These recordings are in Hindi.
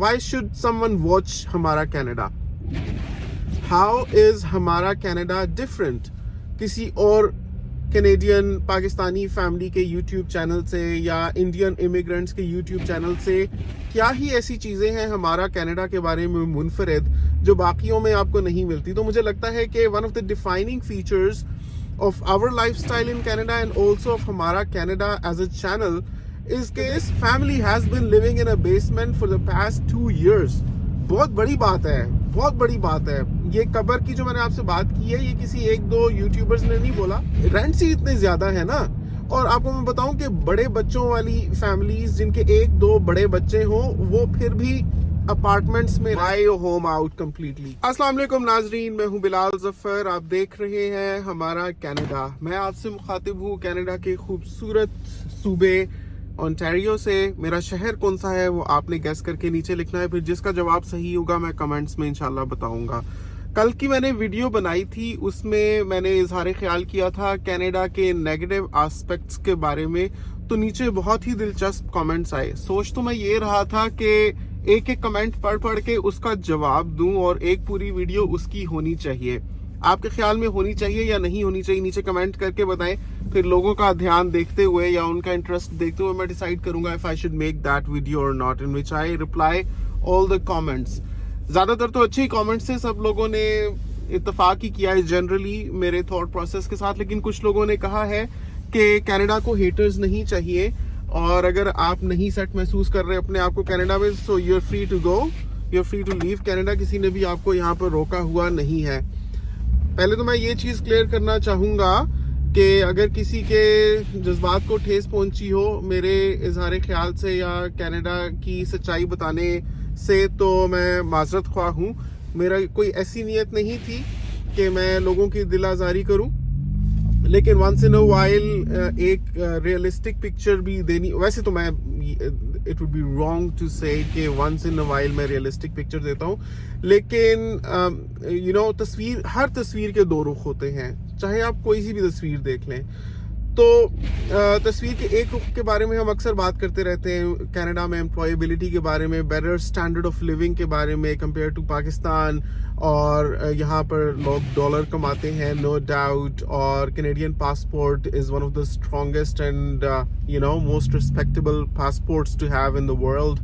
why should someone watch हमारा कनाडा? How is हमारा कनाडा different किसी और कैनेडियन पाकिस्तानी फैमिली के यूट्यूब चैनल से या इंडियन इमिग्रेंट्स के यूट्यूब चैनल से? क्या ही ऐसी चीज़ें हैं हमारा कनाडा के बारे में मुनफरिद जो बाकियों में आपको नहीं मिलती? तो मुझे लगता है कि one of the defining features of our lifestyle in Canada and also of हमारा Canada as a channel is कि इस family has been living in a basement for the past 2 years. बहुत बड़ी बात है, बहुत बड़ी बात है। ये कबर की जो मैंने आपसे बात की है, ये किसी एक दो यूट्यूबर्स ने नहीं बोला। रेंट ही इतने ज्यादा है ना। और आपको मैं बताऊं कि बड़े बच्चों वाली फैमिलीज जिनके एक दो बड़े बच्चे हों, वो फिर भी अपार्टमेंट्स में बाय होम आउट कम्प्लीटली। अस्सलाम वालेकुम नाजरीन, मैं हूं बिलाल जफर, आप देख रहे हैं हमारा कनाडा। मैं आपसे मुखातिब हूं कनाडा के खूबसूरत सूबे ओंटारियो से। मेरा शहर कौन सा है वो आपने गेस करके नीचे लिखना है, फिर जिसका जवाब सही होगा मैं कमेंट्स में इंशाल्लाह बताऊंगा। कल की मैंने वीडियो बनाई थी, उसमें मैंने इजहार ख्याल किया था कनाडा के नेगेटिव एस्पेक्ट्स के बारे में, तो नीचे बहुत ही दिलचस्प कमेंट्स आए। सोच तो मैं ये रहा था कि एक एक कमेंट पढ़ के उसका जवाब दूं और एक पूरी वीडियो उसकी होनी चाहिए। आपके ख्याल में होनी चाहिए या नहीं होनी चाहिए, नीचे कमेंट करके बताएं। फिर लोगों का ध्यान देखते हुए या उनका इंटरेस्ट देखते हुए मैं डिसाइड करूंगा if I should make that video और not, in which I reply all the comments. ज्यादातर तो अच्छे ही कमेंट्स से सब लोगों ने इत्तेफाक ही किया है जनरली मेरे थॉट प्रोसेस के साथ, लेकिन कुछ लोगों ने कहा है कि कनाडा को हेटर्स नहीं चाहिए और अगर आप नहीं सेट महसूस कर रहे अपने आप को कनाडा में, so you are free to go, you are free to leave Canada. किसी ने भी आपको यहाँ पर रोका हुआ नहीं है। पहले तो मैं ये चीज़ क्लियर करना चाहूँगा कि अगर किसी के जज्बात को ठेस पहुंची हो मेरे इजहार ख्याल से या कनाडा की सच्चाई बताने से, तो मैं माजरत ख्वाह हूँ। मेरा कोई ऐसी नीयत नहीं थी कि मैं लोगों की दिल आज़ारी करूँ, लेकिन वंस इन अ वाइल एक रियलिस्टिक पिक्चर भी देनी। वैसे तो मैं it would be wrong to say कि वंस इन अ वाइल मैं रियलिस्टिक पिक्चर देता हूँ, लेकिन यू नो तस्वीर, हर तस्वीर के दो रुख होते हैं, चाहे आप कोई सी भी तस्वीर देख लें। तो तस्वीर के एक रुख के बारे में हम अक्सर बात करते रहते हैं कनाडा में, एम्प्लॉयबिलिटी के बारे में, बेटर स्टैंडर्ड ऑफ लिविंग के बारे में कंपेयर टू पाकिस्तान, और यहाँ पर लोग डॉलर कमाते हैं नो डाउट, और Canadian passport is one of the strongest and you know most respectable passports to have in the world.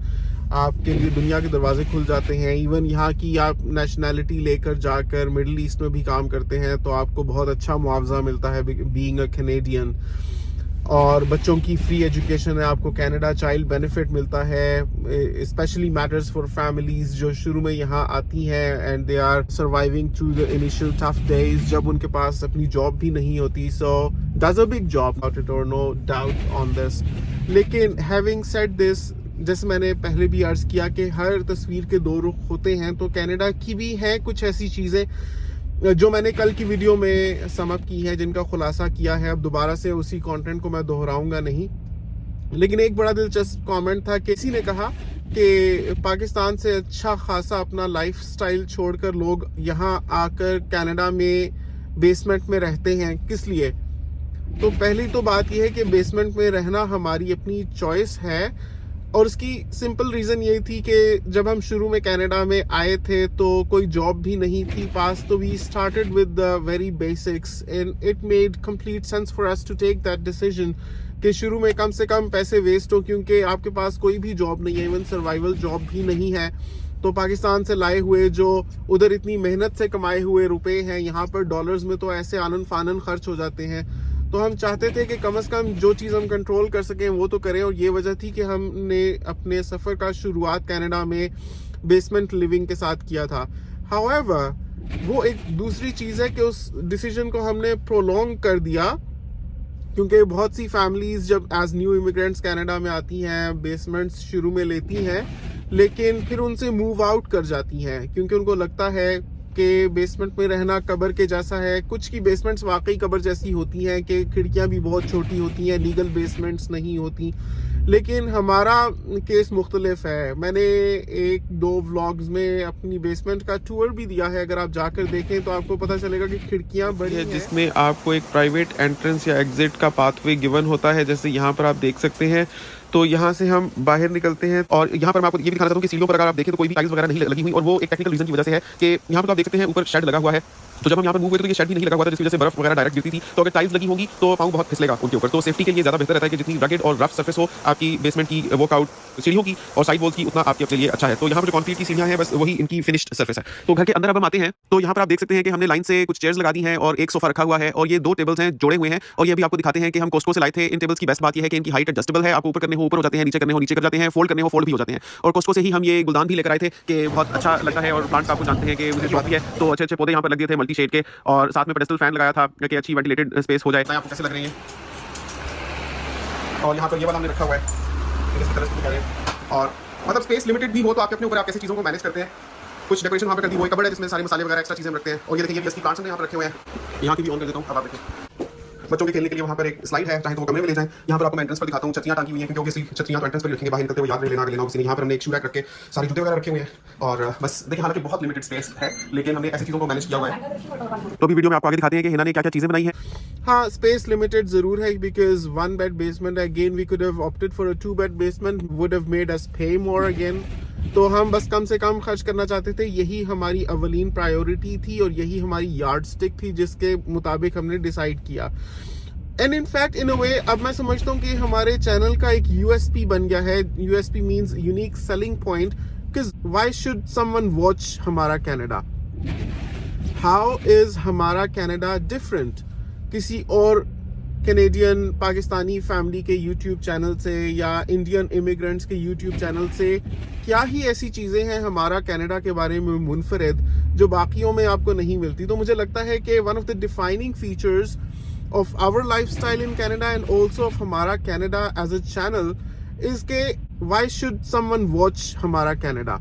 आपके लिए दुनिया के दरवाजे खुल जाते हैं। इवन यहाँ की आप नेशनैलिटी लेकर जाकर मिडिल ईस्ट में भी काम करते हैं तो आपको बहुत अच्छा मुआवजा मिलता है बीइंग अ कैनेडियन। और बच्चों की फ्री एजुकेशन है, आपको कनाडा चाइल्ड बेनिफिट मिलता है, स्पेशली मैटर्स फॉर फैमिलीज जो शुरू में यहाँ आती हैं and they are surviving through the initial tough days जब उनके पास अपनी जॉब भी नहीं होती। So that's a big job, not it और नो डाउट ऑन दिस। लेकिन हैविंग सेड दिस, जैसे मैंने पहले भी अर्ज किया कि हर तस्वीर के दो रुख होते हैं, तो कनाडा की भी हैं कुछ ऐसी चीज़ें जो मैंने कल की वीडियो में समअप की है, जिनका खुलासा किया है। अब दोबारा से उसी कंटेंट को मैं दोहराऊंगा नहीं, लेकिन एक बड़ा दिलचस्प कमेंट था, किसी ने कहा कि पाकिस्तान से अच्छा खासा अपना लाइफस्टाइल छोड़कर लोग यहाँ आकर कनाडा में बेसमेंट में रहते हैं, किस लिए? तो पहली तो बात यह है कि बेसमेंट में रहना हमारी अपनी चॉइस है, और उसकी सिंपल रीज़न ये थी कि जब हम शुरू में कनाडा में आए थे तो कोई जॉब भी नहीं थी पास, तो we started with the very basics and it made complete sense for us to take that decision कि शुरू में कम से कम पैसे वेस्ट हो, क्योंकि आपके पास कोई भी जॉब नहीं है, इवन सर्वाइवल जॉब भी नहीं है। तो पाकिस्तान से लाए हुए जो उधर इतनी मेहनत से कमाए हुए रुपए हैं, यहाँ पर डॉलर्स में तो ऐसे आनन फानन खर्च हो जाते हैं। तो हम चाहते थे कि कम से कम जो चीज़ हम कंट्रोल कर सकें वो तो करें, और ये वजह थी कि हमने अपने सफ़र का शुरुआत कनाडा में बेसमेंट लिविंग के साथ किया था। हाउएवर वो एक दूसरी चीज़ है कि उस डिसीजन को हमने प्रोलॉन्ग कर दिया, क्योंकि बहुत सी फैमिलीज जब एज न्यू इमिग्रेंट्स कनाडा में आती हैं बेसमेंट्स शुरू में लेती हैं, लेकिन फिर उनसे मूव आउट कर जाती हैं क्योंकि उनको लगता है कि बेसमेंट में रहना कब्र के जैसा है। कुछ की बेसमेंट्स वाकई कब्र जैसी होती हैं कि खिड़कियां भी बहुत छोटी होती हैं, लीगल बेसमेंट्स नहीं होती, लेकिन हमारा केस मुख्तलिफ है। मैंने एक दो व्लॉग्स में अपनी बेसमेंट का टूर भी दिया है, अगर आप जाकर देखें तो आपको पता चलेगा कि खिड़कियां बड़ी हैं, जिसमें आपको एक प्राइवेट एंट्रेंस या एग्जिट का पाथवे गिवन होता है। जैसे यहाँ पर आप देख सकते हैं तो यहाँ से हम बाहर निकलते हैं और यहाँ पर मैं आपको ये भी दिखाना चाहता हूँ कि सीढ़ियों पर अगर आप देखें तो कोई भी टाइल्स वगैरह नहीं लगी हुई, और वो एक टेक्निकल रीजन की वजह से है कि यहाँ पर आप देख सकते हैं ऊपर शेड लगा हुआ है। तो जब हम यहाँ पर मूव हुए तो ये शेड भी नहीं लगा हुआ था, जिसकी वजह से बर्फ वगैरह डायरेक्ट गिरती थी। तो अगर टाइल्स लगी होगी तो पाँव बहुत फिसलेगा उनके ऊपर। तो सेफ्टी के लिए ज़्यादा बेहतर रहता है कि जितनी रगेड और रफ सर्फेस हो आपकी बेसमेंट की वर्कआउट सीढ़ियों की और साइड वॉल्स की, उतना आपके अपने लिए अच्छा है। तो यहाँ पर जो कंक्रीट की सीढ़ियाँ हैं बस वही इनकी फिनिश्ड सर्फेस है। तो घर के अंदर अब हम आते हैं तो यहाँ पर आप देख सकते हैं कि हमने लाइन से कुछ चेयर्स लगा दी हैं और एक सोफा रखा हुआ है, और ये 2 टेबल्स हैं जोड़े हुए हैं। और ये भी आपको दिखाते हैं कि हम कॉस्को से लाए थे। इन टेबल्स की बेस्ट बात यह है कि इनकी हाइट एडजस्टेबल है, आपको ऊपर करने हो ऊपर हो जाते हैं, नीचे करने हो नीचे कर जाते हैं, फोल्ड करने हो फोल्ड भी हो जाते हैं। और कॉस्को से ही हम ये गुलदान भी लेकर आए थे कि बहुत अच्छा लगता है, और प्लांट्स आपको जानते हैं कि मुझे शौक भी है। तो अच्छे अच्छे पौधे यहाँ पर लगे थे मल्टी शेड के, और साथ में पेडेस्टल फैन लगाया था कि अच्छी वेंटिलेटेड स्पेस हो जाए। आपको कैसे लग रही है? और यहाँ पर ये वाला हमने रखा हुआ है इस तरह से करें, और मतलब स्पेस लिमिटेड भी हो तो आपके अपने ऊपर आप कैसी चीज़ों को मैनेज करते हैं। कुछ डेकोरेशन वहाँ पे कर दी, वो कबर्ड है जिसमें सारे मसाले वगैरह एक्स्ट्रा चीज़ें रखते हैं। और ये देखिए ये प्लास्टिक प्लांट्स हमने यहाँ पर रखे हुए हैं। यहाँ की भी ऑन कर देता हूँ। अब आप देखिए बच्चों के खेलने के लिए वहाँ पर एक स्लाइड है, चाहे तो वो कमरे में ले जाएं। यहाँ पर आपको मैं एंट्रेंस पर दिखाता हूँ, छतरियाँ टांगी हुई हैं, क्योंकि छतरियाँ तो एंट्रेंस पर रखेंगे, बाहर निकलते हुए याद नहीं लेना किसी ने। यहाँ पर हमने एक शू रैक रख के सारे जूते वगैरह रखे हुए हैं, और बस देखिए हालांकि बहुत लिमिटेड स्पेस है, लेकिन हमने ऐसी चीज़ों को मैनेज किया हुआ है। तो भी वीडियो में आपको आगे दिखाते हैं कि हिना ने क्या क्या चीज़ें बनाई हैं। हाँ, स्पेस लिमिटेड जरूर है, because 1 bed basement again we could have opted for a 2 bed basement, would have made us pay more again. तो हम बस कम से कम खर्च करना चाहते थे, यही हमारी अवलीन प्रायोरिटी थी और यही हमारी यार्ड स्टिक थी जिसके मुताबिक हमने डिसाइड किया। एंड इन फैक्ट इन अ वे अब मैं समझता हूँ कि हमारे चैनल का एक यूएसपी बन गया है। USP means unique selling point, because why should someone watch हमारा कनाडा? हाउ इज हमारा कनाडा डिफरेंट किसी और कैनेडियन पाकिस्तानी फैमिली के यूट्यूब चैनल से या इंडियन इमिग्रेंट्स के यूट्यूब चैनल से? क्या ही ऐसी चीज़ें हैं हमारा कनाडा के बारे में मुनफरिद जो बाकियों में आपको नहीं मिलती? तो मुझे लगता है कि one of the defining features of our lifestyle in Canada and also of हमारा Canada as a channel is के why should someone watch हमारा Canada?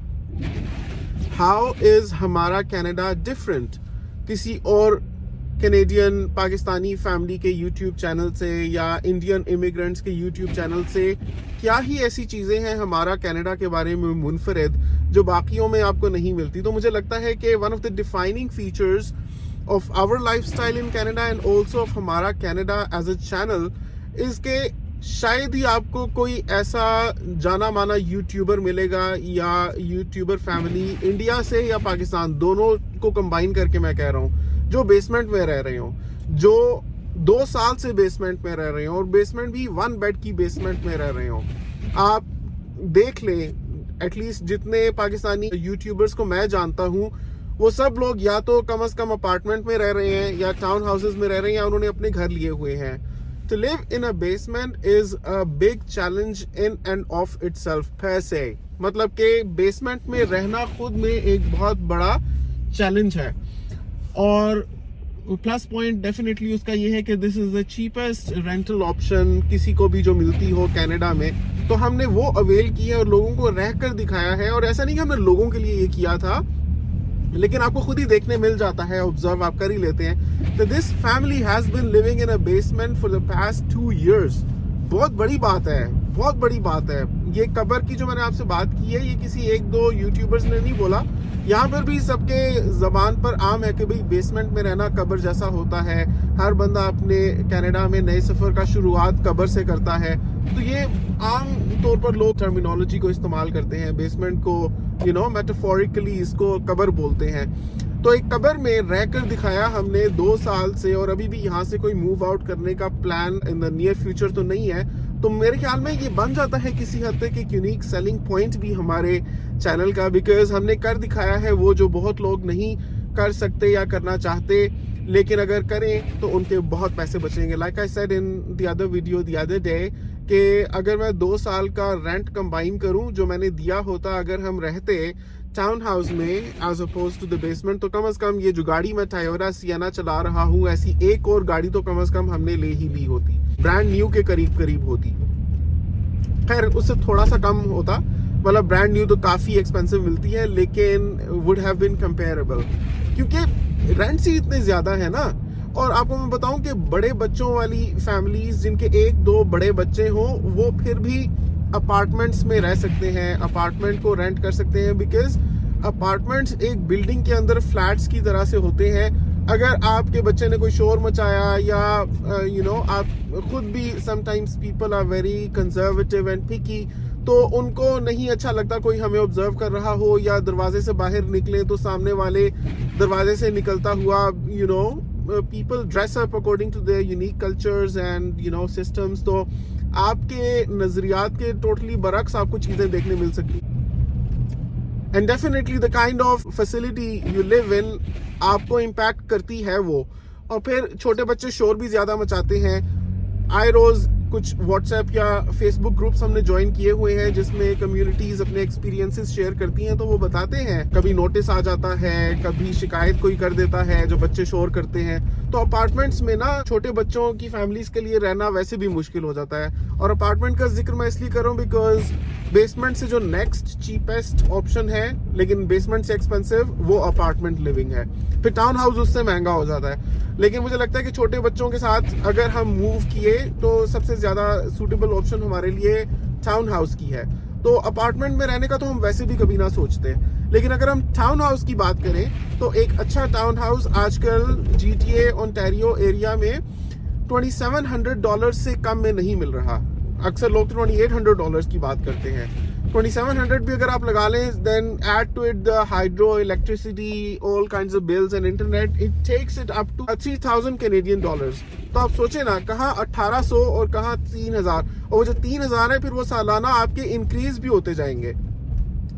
How is हमारा Canada different किसी और कैनेडियन पाकिस्तानी फैमिली के YouTube चैनल से या इंडियन इमिग्रेंट्स के YouTube चैनल से? क्या ही ऐसी चीज़ें हैं हमारा कनाडा के बारे में मुनफरिद जो बाकियों में आपको नहीं मिलती? तो मुझे लगता है कि one of the defining features of our lifestyle in Canada and also of हमारा Canada as a channel is के शायद ही आपको कोई ऐसा जाना माना यूट्यूबर मिलेगा या यूट्यूबर फैमिली इंडिया से या पाकिस्तान दोनों को कंबाइन करके मैं कह रहा हूँ, जो बेसमेंट में रह रहे हो, जो 2 साल से बेसमेंट में रह रहे हो, और बेसमेंट भी 1 बेड की बेसमेंट में रह रहे हो। आप देख लें, एटलीस्ट जितने पाकिस्तानी यूट्यूबर्स को मैं जानता हूँ वो सब लोग या तो कम से कम अपार्टमेंट में रह रहे हैं या टाउन हाउसेस में रह रहे हैं या उन्होंने अपने घर लिए हुए हैं। To live in a basement is a big challenge in and of itself per se। मतलब कि बेसमेंट में रहना खुद में एक बहुत बड़ा चैलेंज है, और प्लस पॉइंट डेफिनेटली उसका ये है कि this is the cheapest rental option किसी को भी जो मिलती हो कनाडा में। तो हमने वो अवेल की है और लोगों को रह कर दिखाया है, और ऐसा नहीं कि हमने लोगों के लिए ये किया था, लेकिन आपको खुद ही देखने मिल जाता है, ऑब्जर्व आप कर ही लेते हैं। तो this family has been living in a basement for the past 2 years। बहुत बड़ी बात है, बहुत बड़ी बात है। ये कब्र की जो मैंने आपसे बात की है, ये किसी 1-2 यूट्यूबर्स ने नहीं बोला, यहाँ पर भी सबके जबान पर आम है कि भाई बेसमेंट में रहना कब्र जैसा होता है। हर बंदा अपने कनाडा में नए सफ़र का शुरुआत कब्र से करता है। तो ये आम तौर पर लोग टर्मिनोलॉजी को इस्तेमाल करते हैं, बेसमेंट को मेटाफोरिकली इसको कब्र बोलते हैं। तो एक कब्र में रहकर दिखाया हमने 2 साल से, और अभी भी यहाँ से कोई मूव आउट करने का plan in the near future तो नहीं है। तो मेरे ख्याल में ये बन जाता है किसी हद तक एक यूनिक सेलिंग पॉइंट भी हमारे चैनल का, बिकॉज हमने कर दिखाया है वो जो बहुत लोग नहीं कर सकते या करना चाहते, लेकिन अगर करें तो उनके बहुत पैसे बचेंगे। Like I said in the other video the other day कि अगर मैं 2 साल का रेंट कंबाइन करूं जो मैंने दिया होता अगर हम रहते टाउन हाउस में as oppose to the basement, तो कम से कम ये जो गाड़ी मैं टयोटा सियाना चला रहा हूँ, ऐसी एक और गाड़ी तो कम से कम हमने ले ही ली होती, ब्रांड न्यू के करीब करीब होती। खैर उससे थोड़ा सा कम होता, मतलब ब्रांड न्यू तो काफ़ी एक्सपेंसिव मिलती है, लेकिन वुड हैव बीन कंपेरेबल, क्योंकि रेंट ही इतने ज़्यादा है ना। और आपको मैं बताऊं कि बड़े बच्चों वाली फैमिलीज जिनके 1-2 बड़े बच्चे हों, वो फिर भी अपार्टमेंट्स में रह सकते हैं, अपार्टमेंट को रेंट कर सकते हैं, बिकॉज अपार्टमेंट्स एक बिल्डिंग के अंदर फ्लैट्स की तरह से होते हैं। अगर आपके बच्चे ने कोई शोर मचाया या आप खुद भी sometimes people are very conservative and picky, तो उनको नहीं अच्छा लगता कोई हमें ऑब्जर्व कर रहा हो, या दरवाजे से बाहर निकले तो सामने वाले दरवाजे से निकलता हुआ people dress up according to their unique cultures and systems. तो आपके नजरियात के टोटली बरक्स आपको चीजें देखने मिल सकती, and definitely the kind of facility you live in आपको इम्पैक्ट करती है वो. और फिर छोटे बच्चे शोर भी ज्यादा मचाते हैं. आए रोज कुछ व्हाट्सएप या फेसबुक ग्रुप्स हमने ज्वाइन किए हुए हैं जिसमें कम्युनिटीज अपने एक्सपीरियंसेस शेयर करती हैं, तो वो बताते हैं कभी नोटिस आ जाता है, कभी शिकायत कोई कर देता है जो बच्चे शोर करते हैं. तो अपार्टमेंट्स में ना छोटे बच्चों की फैमिलीज के लिए रहना वैसे भी मुश्किल हो जाता है. और अपार्टमेंट का जिक्र मैं इसलिए कर रहा हूँ बिकॉज बेसमेंट से जो नेक्स्ट चीपेस्ट ऑप्शन है, लेकिन बेसमेंट से एक्सपेंसिव, वो अपार्टमेंट लिविंग है. फिर टाउन हाउस उससे महंगा हो जाता है. लेकिन मुझे लगता है कि छोटे बच्चों के साथ अगर हम मूव किए तो सबसे ज्यादा सूटेबल ऑप्शन हमारे लिए टाउन हाउस की है. तो अपार्टमेंट में रहने का तो हम वैसे भी कभी ना सोचते, लेकिन अगर हम टाउन हाउस की बात करें तो एक अच्छा टाउन हाउस आजकल GTA ओंटारियो एरिया में $2700 से कम में नहीं मिल रहा. अक्सर लोग तो $2800 की बात करते हैं. 2700 भी अगर आप लगा लें, then add to it the hydro, electricity, all kinds of bills and internet, it takes it up to 3000 Canadian dollars. तो आप सोचे ना, कहाँ 1800 और कहाँ 3000, और वो जो 3000 है फिर वो सालाना आपके इंक्रीज भी होते जाएंगे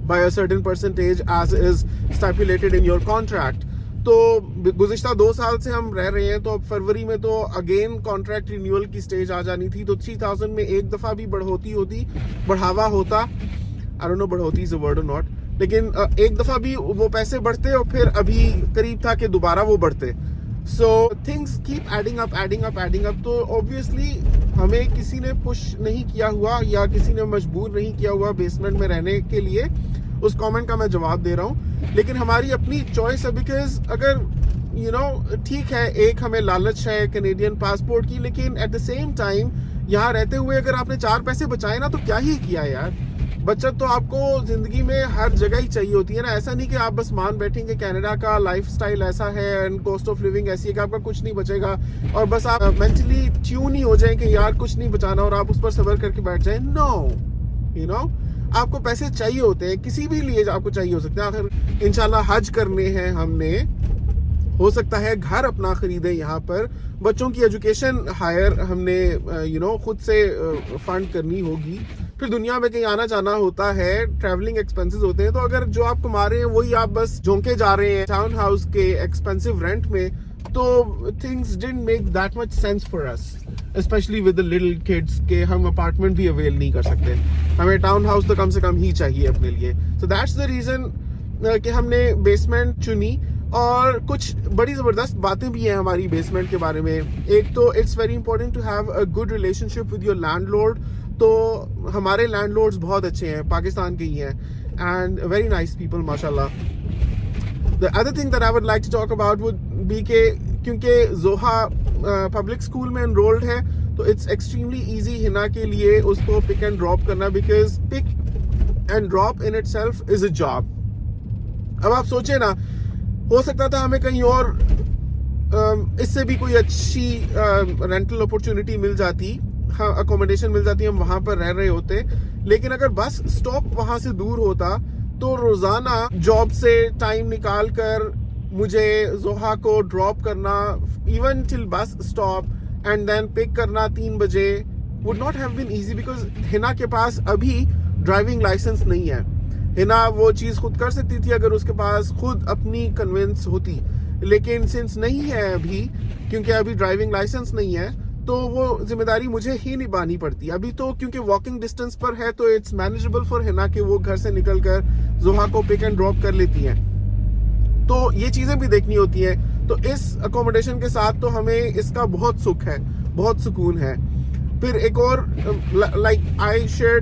by a certain percentage as is stipulated in your contract. तो गुज़िश्ता 2 साल से हम रह रहे हैं, तो अब फरवरी में तो अगेन कॉन्ट्रैक्ट रिन्यूअल की स्टेज आ जानी थी. तो 3000 में एक दफा भी बढ़ावा होता, आई डोंट नो बढ़ोती इज अ वर्ड और नॉट, लेकिन एक दफा भी वो पैसे बढ़ते और फिर अभी करीब था कि दोबारा वो बढ़ते. So things keep adding up. तो ऑब्वियसली हमें किसी ने पुश नहीं किया हुआ या किसी ने मजबूर नहीं किया हुआ बेसमेंट में रहने के लिए. उस कमेंट का मैं जवाब दे रहा हूँ, लेकिन हमारी अपनी चॉइस है. बिकॉज अगर ठीक है, एक हमें लालच है कैनेडियन पासपोर्ट की, लेकिन एट द सेम टाइम यहाँ रहते हुए अगर आपने 4 पैसे बचाए ना, तो क्या ही किया यार. बचत तो आपको जिंदगी में हर जगह ही चाहिए होती है ना. ऐसा नहीं कि आप बस मान बैठेंगे कनाडा का लाइफस्टाइल ऐसा है एंड कॉस्ट ऑफ लिविंग ऐसी है कि आपका कुछ नहीं बचेगा और बस आप मेंटली ट्यून ही हो जाए कि यार कुछ नहीं बचाना और आप उस पर सब्र करके बैठ जाए. नो, आपको पैसे चाहिए होते हैं, किसी भी लिए आपको चाहिए हो सकते हैं. आखिर इंशाल्लाह हज करने हैं हमने, हो सकता है घर अपना खरीदे यहाँ पर, बच्चों की एजुकेशन हायर हमने खुद से फंड करनी होगी. फिर दुनिया में कहीं आना जाना होता है, ट्रैवलिंग एक्सपेंसेस होते हैं. तो अगर जो आप कमा रहे हैं वही आप बस झोंके जा रहे हैं टाउन हाउस के एक्सपेंसिव रेंट में, तो things didn't make that much sense for us, specially with the little kids, के हम अपार्टमेंट भी अवेल नहीं कर सकते. हमें टाउन हाउस तो कम से कम ही चाहिए अपने लिए. सो दैट्स द रीजन कि हमने बेसमेंट चुनी. और कुछ बड़ी ज़बरदस्त बातें भी हैं हमारी बेसमेंट के बारे में. एक तो it's very important to have a good relationship with your landlord. तो हमारे लैंडलॉर्ड्स बहुत अच्छे हैं, पाकिस्तान के ही हैं, एंड वेरी नाइस पीपल माशाल्लाह. The other thing that I would like to talk about would be के क्योंकि जोहा पब्लिक स्कूल में एनरोल्ड है, तो इट्स एक्सट्रीमली ईजी हिना के लिए उसको पिक एंड ड्रॉप करना, because pick and drop in itself is a job. अब आप सोचे ना, हो सकता था हमें कहीं और इससे भी कोई अच्छी रेंटल अपॉर्चुनिटी मिल जाती, हाँ अकोमोडेशन मिल जाती, हम वहां पर रह रहे होते. लेकिन अगर बस स्टॉप वहां से दूर होता तो रोजाना जॉब से टाइम निकाल कर मुझे जोहा को ड्रॉप करना, even till bus stop and then pick करना 3 बजे, would not have been easy. Because Hina के पास अभी ड्राइविंग लाइसेंस नहीं है. हिना वो चीज़ खुद कर सकती थी अगर उसके पास खुद अपनी कन्विंस होती, लेकिन सिंस नहीं है अभी, क्योंकि अभी ड्राइविंग लाइसेंस नहीं है, तो वो जिम्मेदारी मुझे ही निभानी पड़ती. अभी तो क्योंकि वॉकिंग डिस्टेंस पर है तो इट्स मैनेजेबल फॉर हिना कि वो घर से निकल कर जोहा को पिक एंड ड्रॉप कर लेती हैं. तो ये चीज़ें भी देखनी होती हैं. तो इस अकोमोडेशन के साथ तो हमें इसका बहुत सुख है, बहुत सुकून है. फिर एक और like I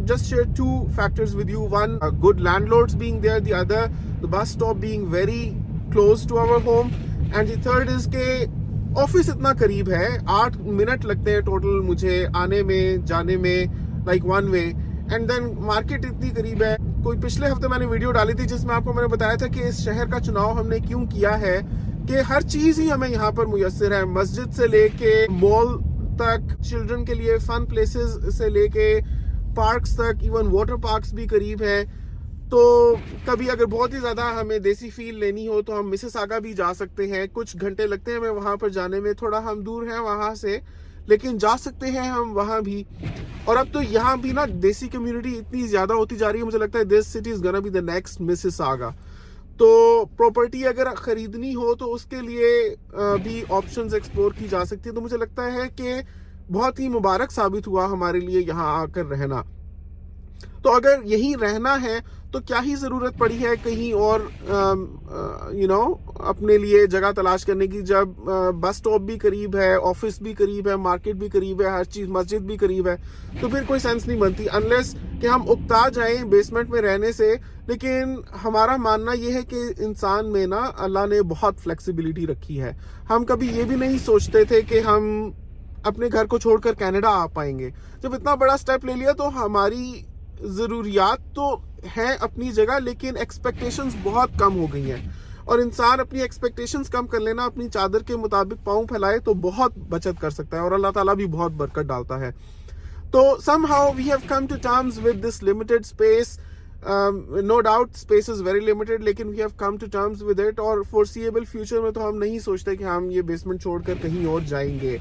just shared 2 factors with you. One, good landlords being there. The other, the bus stop being very close to our home. And the third is के ऑफिस इतना करीब है, 8 मिनट लगते हैं टोटल मुझे आने में जाने में, like one way. And then market इतनी करीब है. कोई पिछले हफ्ते मैंने वीडियो डाली थी जिसमें आपको मैंने बताया था कि इस शहर का चुनाव हमने क्यों किया है, कि हर चीज़ ही हमें यहाँ पर मुयस्सर है, मस्जिद से लेके मॉल तक, चिल्ड्रन के लिए फन प्लेसेस से लेके पार्क्स तक, इवन वाटर पार्क्स भी करीब है। तो कभी अगर बहुत ही ज़्यादा हमें देसी फील लेनी हो तो हम मिसिसागा भी जा सकते हैं। कुछ घंटे लगते हैं हमें वहाँ पर जाने में, थोड़ा हम दूर हैं वहाँ से, लेकिन जा सकते हैं हम वहाँ भी। और अब तो यहाँ भी ना देसी कम्युनिटी इतनी ज़्यादा होती जा रही है, मुझे लगता है this city is gonna be the next Mississauga. तो प्रॉपर्टी अगर ख़रीदनी हो तो उसके लिए भी ऑप्शंस एक्सप्लोर की जा सकती है। तो मुझे लगता है कि बहुत ही मुबारक साबित हुआ हमारे लिए यहाँ आकर रहना। तो अगर यहीं रहना है तो क्या ही ज़रूरत पड़ी है कहीं और अपने लिए जगह तलाश करने की, जब बस स्टॉप भी करीब है, ऑफिस भी करीब है, मार्केट भी करीब है, हर चीज़, मस्जिद भी करीब है। तो फिर कोई सेंस नहीं बनती अनलेस कि हम उकता जाएं बेसमेंट में रहने से। लेकिन हमारा मानना यह है कि इंसान में ना अल्लाह ने बहुत फ्लेक्सिबिलिटी रखी है। हम कभी ये भी नहीं सोचते थे कि हम अपने घर को छोड़कर कनाडा आ पाएंगे। जब इतना बड़ा स्टेप ले लिया तो हमारी ज़रूरियात तो हैं अपनी जगह, लेकिन एक्सपेक्टेशंस बहुत कम हो गई हैं। और इंसान अपनी एक्सपेक्टेशंस कम कर लेना, अपनी चादर के मुताबिक पाँव फैलाए तो बहुत बचत कर सकता है, और अल्लाह ताला भी बहुत बरकत डालता है। तो somehow we have come to terms with this limited space. No doubt space is very limited, लेकिन we have come to terms with it। और foreseeable future में तो हम नहीं सोचते कि हम ये बेसमेंट छोड़कर कहीं और जाएंगे।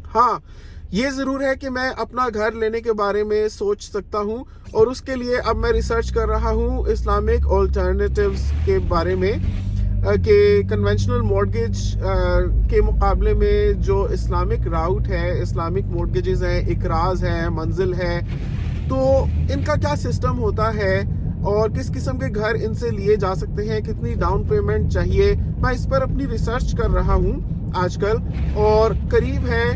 हाँ, ये ज़रूर है कि मैं अपना घर लेने के बारे में सोच सकता हूँ, और उसके लिए अब मैं रिसर्च कर रहा हूँ इस्लामिक ऑल्टरनेटिव्स के बारे में, कि कन्वेंशनल मॉर्गेज के मुकाबले में जो इस्लामिक राउट है, इस्लामिक मॉर्गेजेस हैं, इकराज है, मंजिल है, तो इनका क्या सिस्टम होता है और किस किस्म के घर इनसे लिए जा सकते हैं, कितनी डाउन पेमेंट चाहिए। मैं इस पर अपनी रिसर्च कर रहा हूँ आजकल, और करीब है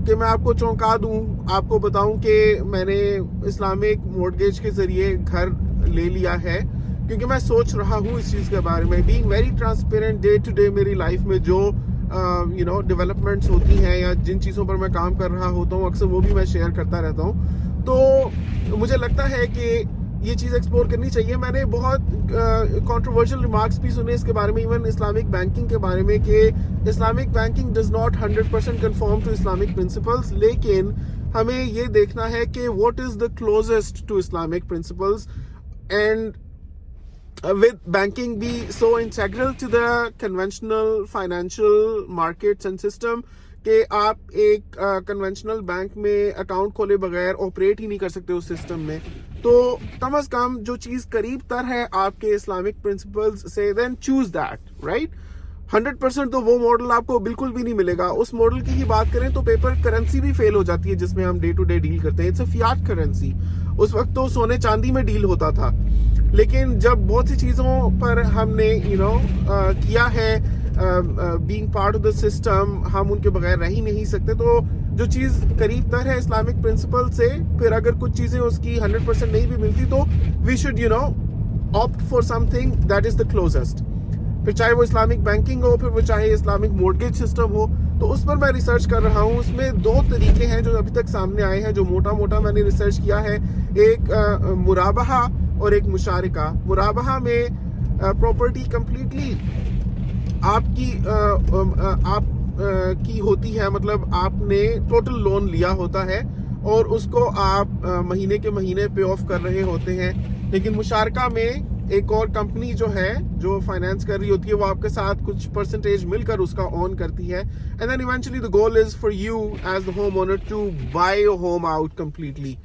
कि मैं आपको चौंका दूं, आपको बताऊं कि मैंने इस्लामिक मॉर्गेज के ज़रिए घर ले लिया है, क्योंकि मैं सोच रहा हूं इस चीज़ के बारे में। Being very transparent day to day मेरी लाइफ में जो डेवलपमेंट्स होती हैं या जिन चीज़ों पर मैं काम कर रहा होता हूं, अक्सर वो भी मैं शेयर करता रहता हूं। तो मुझे लगता है कि ये चीज़ एक्सप्लोर करनी चाहिए। मैंने बहुत कंट्रोवर्शियल रिमार्क्स भी सुने इसके बारे में, इवन इस्लामिक बैंकिंग के बारे में, कि Islamic banking does not 100% confirm to Islamic principles. लेकिन हमें ये देखना है कि what is the closest to Islamic principles, and with banking be so integral to the conventional financial markets and system कि आप एक कन्वेंशनल बैंक में अकाउंट खोले बगैर ऑपरेट ही नहीं कर सकते उस सिस्टम में। तो कम अज़ कम जो चीज़ करीब तर है आपके इस्लामिक प्रिंसिपल्स से, देन चूज दैट, राइट। 100% तो वो मॉडल आपको बिल्कुल भी नहीं मिलेगा। उस मॉडल की ही बात करें तो पेपर करेंसी भी फेल हो जाती है जिसमें हम डे टू डे डील करते हैं। It's a Fiat currency. उस वक्त तो सोने चांदी में डील होता था, लेकिन जब बहुत सी चीज़ों पर हमने किया है, being part of the system, हम उनके बगैर रह ही नहीं सकते। तो जो चीज़ करीब तर है इस्लामिक प्रिंसिपल से, फिर अगर कुछ चीज़ें उसकी 100% नहीं भी मिलती तो we should opt for something that is the closest. फिर चाहे वो इस्लामिक बैंकिंग हो, फिर वो चाहे इस्लामिक मॉर्गेज सिस्टम हो, तो उस पर मैं रिसर्च कर रहा हूँ। उसमें 2 तरीके हैं जो अभी तक सामने आए हैं, जो मोटा मोटा मैंने रिसर्च किया है। एक मुराबहा और एक मुशारिका। मुराबहा में प्रॉपर्टी कंप्लीटली आपकी की होती है, मतलब आपने टोटल लोन लिया होता है और उसको आप महीने के महीने पे ऑफ कर रहे होते हैं। लेकिन मुशारका में एक और कंपनी जो है, जो फाइनेंस कर रही होती है, वो आपके साथ कुछ परसेंटेज मिलकर उसका ऑन करती है, and then eventually the goal is for you as the home owner to buy your home out completely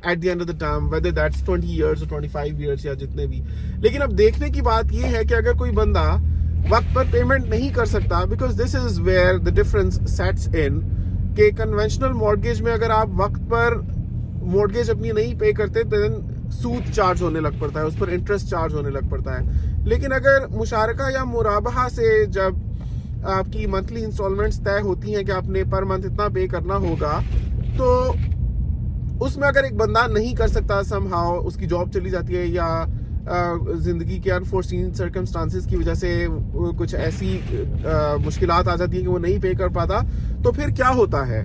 at the end of the term, whether that's 20 years or 25 years या जितने भी। लेकिन अब देखने की बात ये है कि अगर कोई बंदा वक्त पर पेमेंट नहीं कर सकता, because this is where the difference sets in, कि कन्वेंशनल मॉर्गेज में अगर आप वक्त पर मॉर्गेज अपनी नहीं पे करते तो सूद चार्ज होने लग पड़ता है, उस पर इंटरेस्ट चार्ज होने लग पड़ता है। लेकिन अगर मुशारका या मुराबहा से जब आपकी मंथली इंस्टॉलमेंट्स तय होती हैं कि आपने पर मंथ इतना पे करना होगा, तो उसमें अगर एक बंदा नहीं कर सकता, समहाउ उसकी जॉब चली जाती है या ज़िंदगी के अनफोर्सीन सर्कमस्टांसिस की वजह से कुछ ऐसी मुश्किलात आ जाती है कि वो नहीं पे कर पाता, तो फिर क्या होता है?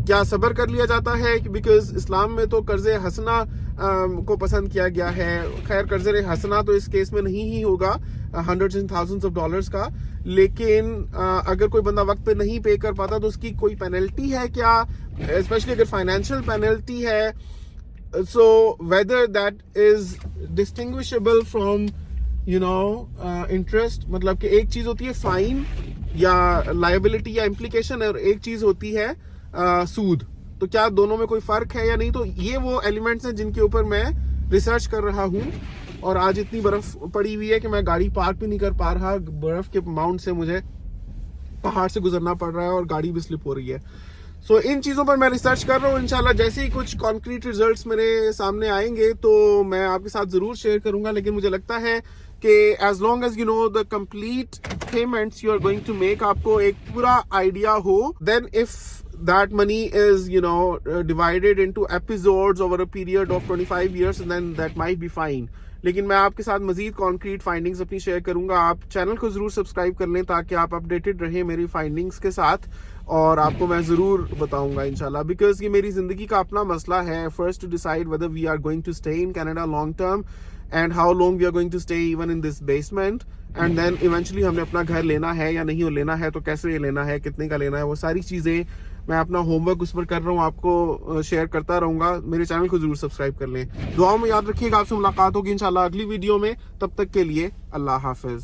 क्या सब्र कर लिया जाता है? बिकॉज इस्लाम में तो कर्ज़े हसना को पसंद किया गया है। खैर कर्ज़े हंसना तो इस केस में नहीं ही होगा hundreds and thousands of dollars का, लेकिन अगर कोई बंदा वक्त पे नहीं पे कर पाता तो उसकी कोई पेनल्टी है क्या, स्पेशली अगर फाइनेंशियल पेनल्टी है, so whether that is distinguishable from interest, मतलब कि एक चीज होती है फाइन या लायबिलिटी या इम्प्लीकेशन और एक चीज होती है सूद, तो क्या दोनों में कोई फर्क है या नहीं। तो ये वो एलिमेंट्स हैं जिनके ऊपर मैं रिसर्च कर रहा हूँ। और आज इतनी बर्फ पड़ी हुई है कि मैं गाड़ी पार्क भी नहीं कर पा रहा, बर्फ के माउंट से मुझे पहाड़ से गुजरना पड़ रहा है और गाड़ी भी स्लिप हो रही है। सो इन चीज़ों पर मैं रिसर्च कर रहा हूँ। इंशाल्लाह जैसे ही कुछ कॉन्क्रीट रिजल्ट्स मेरे सामने आएंगे तो मैं आपके साथ ज़रूर शेयर करूंगा। लेकिन मुझे लगता है कि as long as you know the complete payments you are going to make, आपको एक पूरा आइडिया हो, then if that money is divided into episodes over a period of 25 years and then that might be fine। लेकिन मैं आपके साथ मजीद कॉन्क्रीट फाइंडिंग्स अपनी शेयर करूंगा। आप चैनल को जरूर सब्सक्राइब कर लें ताकि आप अपडेटेड रहें मेरी फाइंडिंग्स के साथ, और आपको मैं जरूर बताऊंगा इंशाल्लाह, बिकॉज ये मेरी जिंदगी का अपना मसला है। First to decide whether we are going to stay in Canada long term and how long we are going to stay even in this basement, and then eventually हमने अपना घर लेना है या नहीं लेना है, तो कैसे लेना है, कितने का लेना है, वो सारी चीज़ें मैं अपना होमवर्क उस पर कर रहा हूँ, आपको शेयर करता रहूंगा। मेरे चैनल को जरूर सब्सक्राइब कर लें। दुआओं में याद रखिएगा। आपसे मुलाकात होगी इंशाल्लाह अगली वीडियो में। तब तक के लिए अल्लाह हाफिज।